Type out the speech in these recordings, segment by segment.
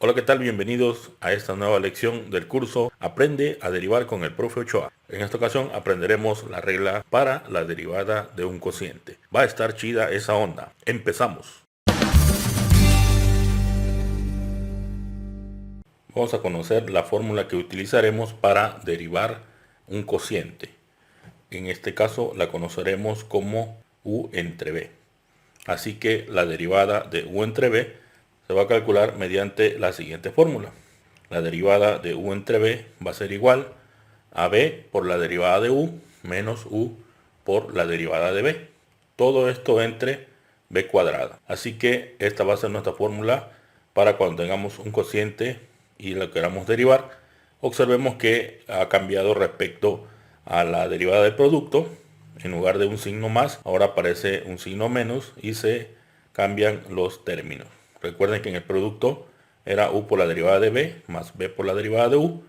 Hola, ¿qué tal? Bienvenidos a esta nueva lección del curso Aprende a derivar con el profe Ochoa. En esta ocasión aprenderemos la regla para la derivada de un cociente. Va a estar chida esa onda. Empezamos. Vamos a conocer la fórmula que utilizaremos para derivar un cociente. En este caso la conoceremos como u entre b. Así que la derivada de u entre b se va a calcular mediante la siguiente fórmula. La derivada de u entre b va a ser igual a b por la derivada de u menos u por la derivada de b. Todo esto entre b cuadrada. Así que esta va a ser nuestra fórmula para cuando tengamos un cociente y lo queramos derivar. Observemos que ha cambiado respecto a la derivada del producto. En lugar de un signo más, ahora aparece un signo menos y se cambian los términos. Recuerden que en el producto era u por la derivada de b más b por la derivada de u,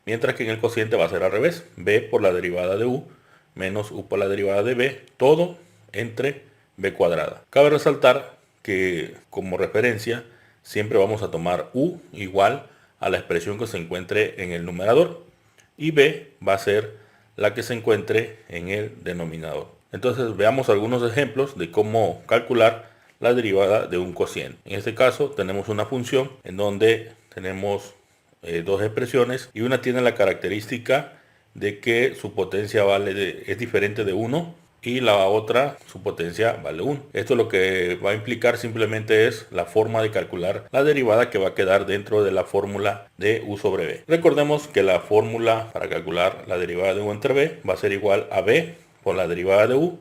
mientras que en el cociente va a ser al revés, b por la derivada de u menos u por la derivada de b, todo entre b cuadrada. Cabe resaltar que como referencia siempre vamos a tomar u igual a la expresión que se encuentre en el numerador y b va a ser la que se encuentre en el denominador. Entonces veamos algunos ejemplos de cómo calcular la derivada de un cociente. En este caso tenemos una función en donde tenemos dos expresiones y una tiene la característica de que su potencia es diferente de 1 y la otra su potencia vale 1. Esto lo que va a implicar simplemente es la forma de calcular la derivada que va a quedar dentro de la fórmula de u sobre b. Recordemos que la fórmula para calcular la derivada de u entre b va a ser igual a b por la derivada de u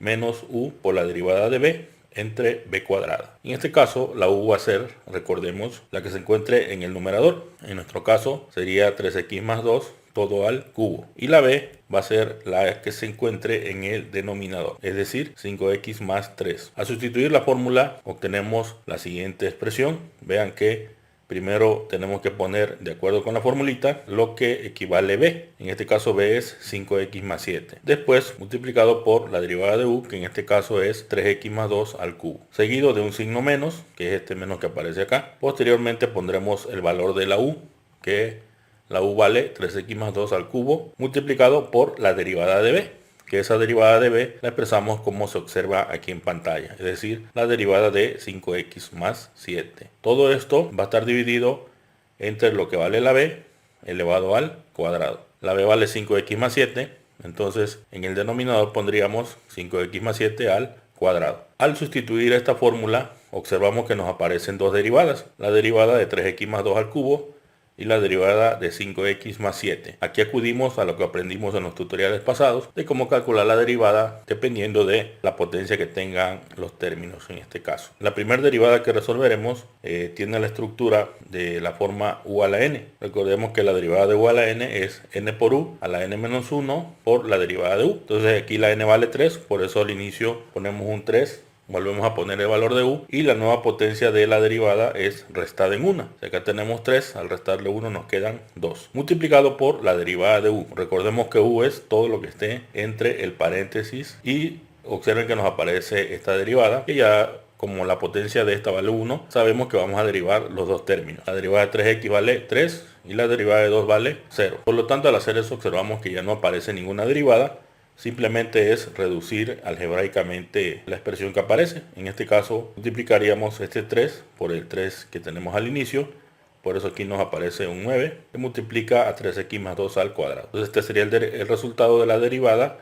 menos u por la derivada de b entre b cuadrada. En este caso la u va a ser, recordemos, la que se encuentre en el numerador. En nuestro caso sería 3x más 2 todo al cubo. Y la b va a ser la que se encuentre en el denominador, es decir, 5x más 3. Al sustituir la fórmula obtenemos la siguiente expresión. Vean que primero tenemos que poner, de acuerdo con la formulita, lo que equivale b. En este caso b es 5x más 7. Después multiplicado por la derivada de u, que en este caso es 3x más 2 al cubo. Seguido de un signo menos, que es este menos que aparece acá. Posteriormente pondremos el valor de la u, que la u vale 3x más 2 al cubo, multiplicado por la derivada de b, que esa derivada de b la expresamos como se observa aquí en pantalla, es decir, la derivada de 5x más 7. Todo esto va a estar dividido entre lo que vale la b elevado al cuadrado. La b vale 5x más 7, entonces en el denominador pondríamos 5x más 7 al cuadrado. Al sustituir esta fórmula, observamos que nos aparecen dos derivadas, la derivada de 3x más 2 al cubo y la derivada de 5x más 7. Aquí acudimos a lo que aprendimos en los tutoriales pasados de cómo calcular la derivada dependiendo de la potencia que tengan los términos en este caso. La primera derivada que resolveremos tiene la estructura de la forma u a la n. Recordemos que la derivada de u a la n es n por u a la n menos 1 por la derivada de u. Entonces aquí la n vale 3, por eso al inicio ponemos un 3. Volvemos a poner el valor de u y la nueva potencia de la derivada es restada en 1. O sea, acá tenemos 3, al restarle 1 nos quedan 2. Multiplicado por la derivada de u. Recordemos que u es todo lo que esté entre el paréntesis y observen que nos aparece esta derivada que ya como la potencia de esta vale 1, sabemos que vamos a derivar los dos términos. La derivada de 3x vale 3 y la derivada de 2 vale 0. Por lo tanto, al hacer eso observamos que ya no aparece ninguna derivada. Simplemente es reducir algebraicamente la expresión que aparece. En este caso multiplicaríamos este 3 por el 3 que tenemos al inicio. Por eso aquí nos aparece un 9 que multiplica a 3x más 2 al cuadrado. Entonces este sería el resultado de la derivada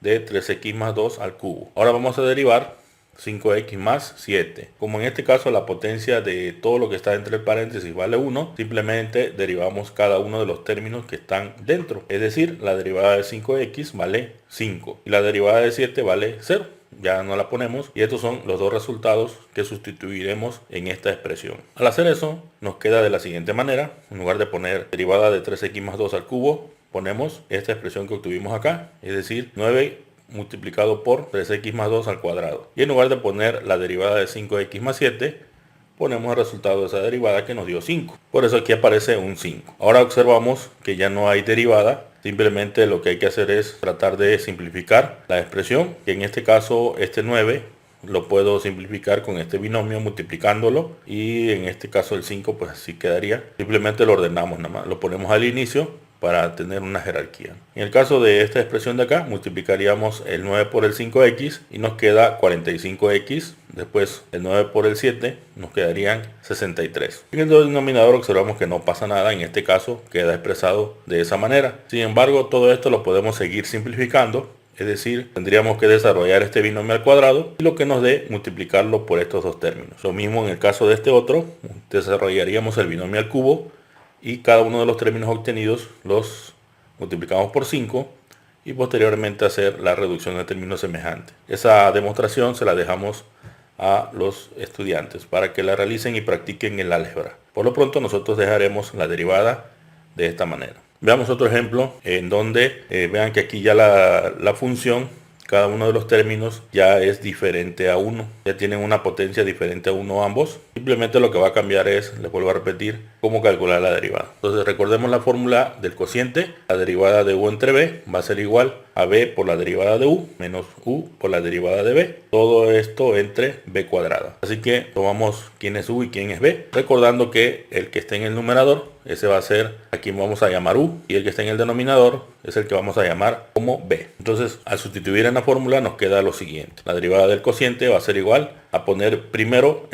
de 3x más 2 al cubo. Ahora vamos a derivar 5x más 7. Como en este caso la potencia de todo lo que está entre el paréntesis vale 1, simplemente derivamos cada uno de los términos que están dentro. Es decir, la derivada de 5x vale 5 y la derivada de 7 vale 0. Ya no la ponemos y estos son los dos resultados que sustituiremos en esta expresión. Al hacer eso nos queda de la siguiente manera. En lugar de poner derivada de 3x más 2 al cubo, ponemos esta expresión que obtuvimos acá, es decir, 9 multiplicado por 3x más 2 al cuadrado. Y en lugar de poner la derivada de 5x más 7, ponemos el resultado de esa derivada que nos dio 5. Por eso aquí aparece un 5. Ahora observamos que ya no hay derivada. Simplemente lo que hay que hacer es tratar de simplificar la expresión, que en este caso este 9 lo puedo simplificar con este binomio multiplicándolo, y en este caso el 5 pues así quedaría. Simplemente lo ordenamos nada más, lo ponemos al inicio para tener una jerarquía. En el caso de esta expresión de acá, multiplicaríamos el 9 por el 5x y nos queda 45x. Después el 9 por el 7 nos quedarían 63. En el denominador observamos que no pasa nada, en este caso queda expresado de esa manera. Sin embargo, todo esto lo podemos seguir simplificando. Es decir, tendríamos que desarrollar este binomio al cuadrado y lo que nos dé multiplicarlo por estos dos términos. Lo mismo en el caso de este otro, desarrollaríamos el binomio al cubo y cada uno de los términos obtenidos los multiplicamos por 5 y posteriormente hacer la reducción de términos semejantes. Esa demostración se la dejamos a los estudiantes para que la realicen y practiquen el álgebra. Por lo pronto nosotros dejaremos la derivada de esta manera. Veamos otro ejemplo en donde vean que aquí ya la función, cada uno de los términos ya es diferente a 1. Ya tienen una potencia diferente a 1 ambos. Simplemente lo que va a cambiar es, les vuelvo a repetir, cómo calcular la derivada. Entonces recordemos la fórmula del cociente. La derivada de u entre b va a ser igual a b por la derivada de u menos u por la derivada de b. Todo esto entre b cuadrada. Así que tomamos quién es u y quién es b. Recordando que el que esté en el numerador, ese va a ser a quien vamos a llamar u. Y el que esté en el denominador es el que vamos a llamar como b. Entonces al sustituir en la fórmula nos queda lo siguiente. La derivada del cociente va a ser igual a poner primero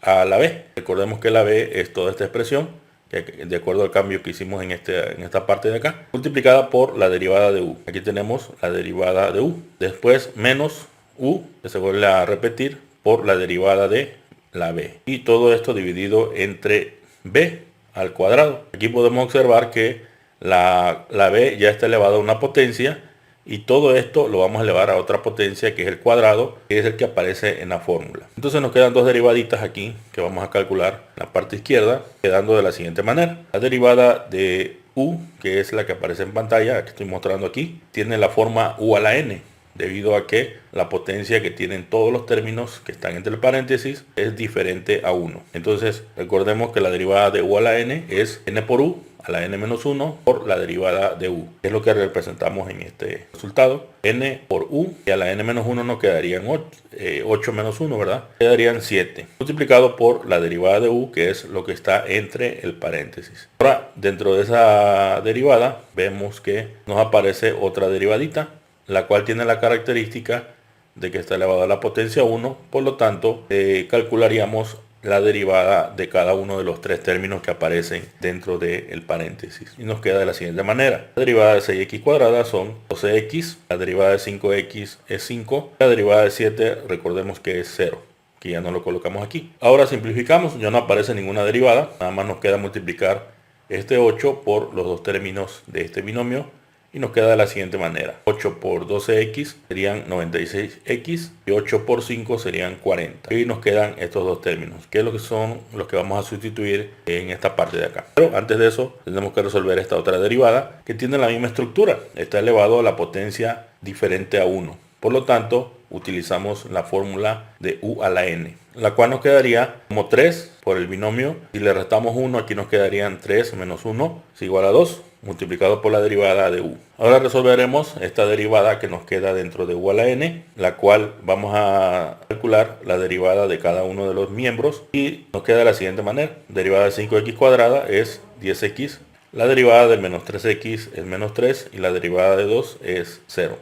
a la b. Recordemos que la b es toda esta expresión, que de acuerdo al cambio que hicimos en esta parte de acá, multiplicada por la derivada de u. Aquí tenemos la derivada de u. Después menos u, que se vuelve a repetir, por la derivada de la b. Y todo esto dividido entre b al cuadrado. Aquí podemos observar que la b ya está elevada a una potencia, y todo esto lo vamos a elevar a otra potencia que es el cuadrado, que es el que aparece en la fórmula. Entonces nos quedan dos derivaditas aquí que vamos a calcular en la parte izquierda, quedando de la siguiente manera. La derivada de u, que es la que aparece en pantalla, que estoy mostrando aquí, tiene la forma u a la n, debido a que la potencia que tienen todos los términos que están entre el paréntesis es diferente a 1. Entonces recordemos que la derivada de u a la n es n por u a la n-1 por la derivada de u, que es lo que representamos en este resultado. N por u y a la n-1 nos quedarían 8 menos 1, ¿verdad? Quedarían 7, multiplicado por la derivada de u, que es lo que está entre el paréntesis. Ahora, dentro de esa derivada vemos que nos aparece otra derivadita, la cual tiene la característica de que está elevado a la potencia 1, por lo tanto calcularíamos la derivada de cada uno de los tres términos que aparecen dentro del paréntesis. Y nos queda de la siguiente manera. La derivada de 6x cuadrada son 12x, la derivada de 5x es 5, la derivada de 7 recordemos que es 0, que ya no lo colocamos aquí. Ahora simplificamos, ya no aparece ninguna derivada, nada más nos queda multiplicar este 8 por los dos términos de este binomio. Y nos queda de la siguiente manera. 8 por 12x serían 96x y 8 por 5 serían 40. Y nos quedan estos dos términos, que es lo que son los que vamos a sustituir en esta parte de acá. Pero antes de eso tenemos que resolver esta otra derivada que tiene la misma estructura. Está elevado a la potencia diferente a 1. Por lo tanto, utilizamos la fórmula de u a la n, la cual nos quedaría como 3 por el binomio. Si le restamos 1, aquí nos quedarían 3 menos 1 es igual a 2, multiplicado por la derivada de u. Ahora resolveremos esta derivada que nos queda dentro de u a la n, la cual vamos a calcular la derivada de cada uno de los miembros, y nos queda de la siguiente manera. Derivada de 5x cuadrada es 10x, la derivada del menos 3x es menos 3 y la derivada de 2 es 0.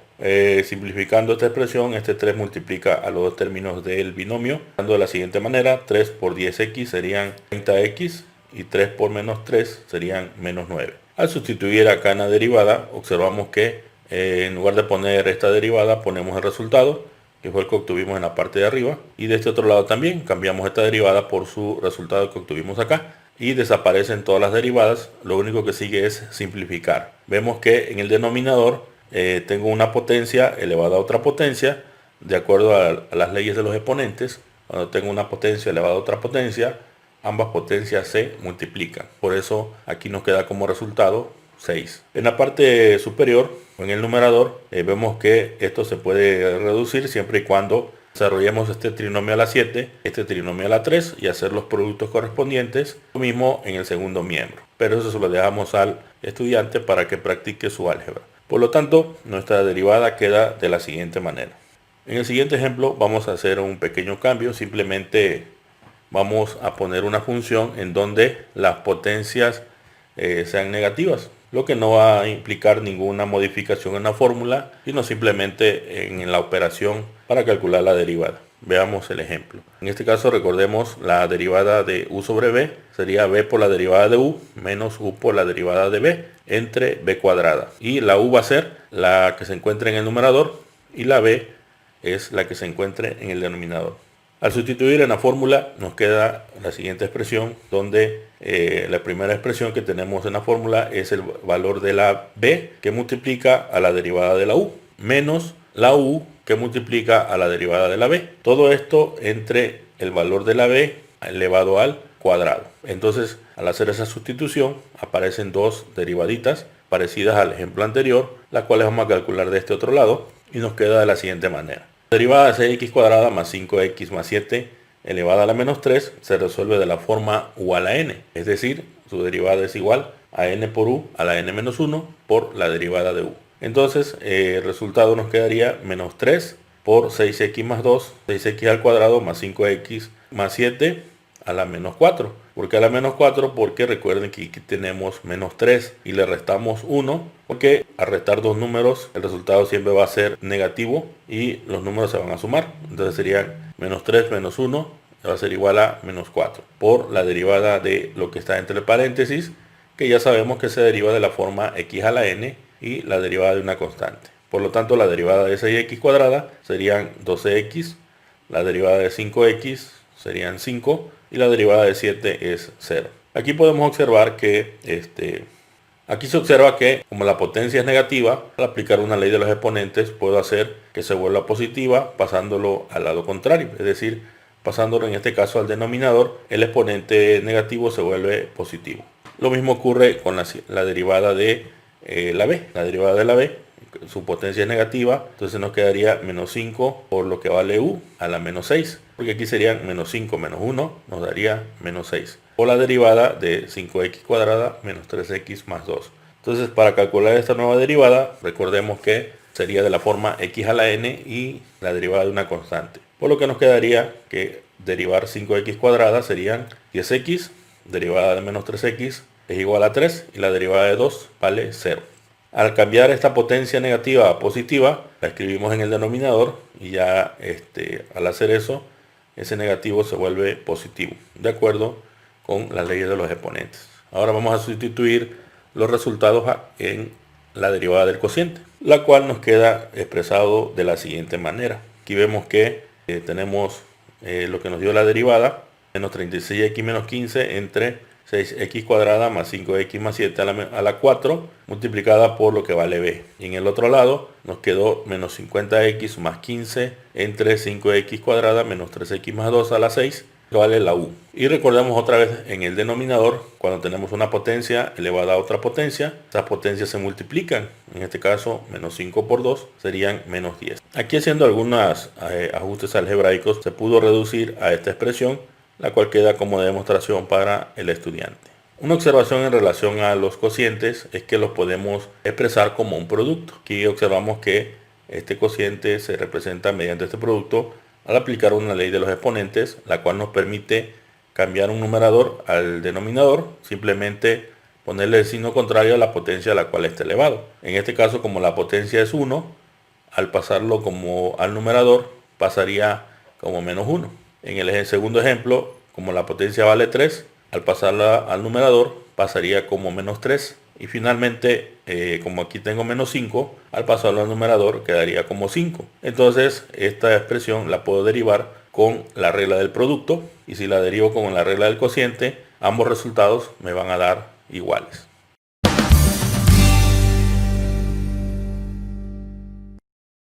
Simplificando esta expresión, este 3 multiplica a los dos términos del binomio, dando de la siguiente manera. 3 por 10x serían 30x y 3 por menos 3 serían menos 9. Al sustituir acá en la derivada, observamos que en lugar de poner esta derivada, ponemos el resultado, que fue el que obtuvimos en la parte de arriba. Y de este otro lado también cambiamos esta derivada por su resultado que obtuvimos acá. Y desaparecen todas las derivadas, lo único que sigue es simplificar. Vemos que en el denominador tengo una potencia elevada a otra potencia, de acuerdo a las leyes de los exponentes. Cuando tengo una potencia elevada a otra potencia, ambas potencias se multiplican. Por eso aquí nos queda como resultado 6. En la parte superior, o en el numerador, vemos que esto se puede reducir siempre y cuando desarrollemos este trinomio a la 7, este trinomio a la 3 y hacer los productos correspondientes. Lo mismo en el segundo miembro. Pero eso se lo dejamos al estudiante para que practique su álgebra. Por lo tanto, nuestra derivada queda de la siguiente manera. En el siguiente ejemplo vamos a hacer un pequeño cambio. Simplemente vamos a poner una función en donde las potencias sean negativas, lo que no va a implicar ninguna modificación en la fórmula, sino simplemente en la operación para calcular la derivada. Veamos el ejemplo. En este caso recordemos la derivada de u sobre b sería b por la derivada de u menos u por la derivada de b entre b cuadrada. Y la u va a ser la que se encuentra en el numerador y la b es la que se encuentre en el denominador. Al sustituir en la fórmula nos queda la siguiente expresión, donde la primera expresión que tenemos en la fórmula es el valor de la b que multiplica a la derivada de la u, menos la u que multiplica a la derivada de la b. Todo esto entre el valor de la b elevado al cuadrado. Entonces, al hacer esa sustitución, aparecen dos derivaditas parecidas al ejemplo anterior, las cuales vamos a calcular de este otro lado, y nos queda de la siguiente manera. La derivada de 6x cuadrada más 5x más 7 elevada a la menos 3 se resuelve de la forma u a la n, es decir, su derivada es igual a n por u a la n menos 1 por la derivada de u. Entonces el resultado nos quedaría menos 3 por 6x más 2, 6x al cuadrado más 5x más 7 a la menos 4. ¿Por qué a la menos 4? Porque recuerden que aquí tenemos menos 3 y le restamos 1, porque al restar dos números el resultado siempre va a ser negativo y los números se van a sumar. Entonces serían menos 3 menos 1 va a ser igual a menos 4 por la derivada de lo que está entre paréntesis, que ya sabemos que se deriva de la forma x a la n y la derivada de una constante. Por lo tanto, la derivada de 6x cuadrada serían 12x, la derivada de 5x serían 5 y la derivada de 7 es 0. Aquí podemos observar que aquí se observa que como la potencia es negativa, al aplicar una ley de los exponentes puedo hacer que se vuelva positiva pasándolo al lado contrario, es decir, pasándolo en este caso al denominador, el exponente negativo se vuelve positivo. Lo mismo ocurre con la derivada de la b. La derivada de la b, su potencia es negativa, entonces nos quedaría menos 5 por lo que vale u a la menos 6, porque aquí serían menos 5 menos 1, nos daría menos 6. O la derivada de 5x cuadrada menos 3x más 2. Entonces, para calcular esta nueva derivada, recordemos que sería de la forma x a la n y la derivada de una constante. Por lo que nos quedaría que derivar 5x cuadrada serían 10x, derivada de menos 3x es igual a 3 y la derivada de 2 vale 0. Al cambiar esta potencia negativa a positiva, la escribimos en el denominador y ya al hacer eso, ese negativo se vuelve positivo, de acuerdo con las leyes de los exponentes. Ahora vamos a sustituir los resultados en la derivada del cociente, la cual nos queda expresado de la siguiente manera. Aquí vemos que tenemos lo que nos dio la derivada, menos 36x menos 15 entre 6x cuadrada más 5x más 7 a la 4 multiplicada por lo que vale b. Y en el otro lado nos quedó menos 50x más 15 entre 5x cuadrada menos 3x más 2 a la 6 que vale la u. Y recordemos otra vez en el denominador, cuando tenemos una potencia elevada a otra potencia, esas potencias se multiplican. En este caso menos 5 por 2 serían menos 10. Aquí haciendo algunos ajustes algebraicos se pudo reducir a esta expresión, la cual queda como demostración para el estudiante. Una observación en relación a los cocientes es que los podemos expresar como un producto. Aquí observamos que este cociente se representa mediante este producto al aplicar una ley de los exponentes, la cual nos permite cambiar un numerador al denominador, simplemente ponerle el signo contrario a la potencia a la cual está elevado. En este caso, como la potencia es 1, al pasarlo como al numerador pasaría como menos 1. En el segundo ejemplo, como la potencia vale 3, al pasarla al numerador pasaría como menos 3. Y finalmente, como aquí tengo menos 5, al pasarlo al numerador quedaría como 5. Entonces, esta expresión la puedo derivar con la regla del producto. Y si la derivo con la regla del cociente, ambos resultados me van a dar iguales.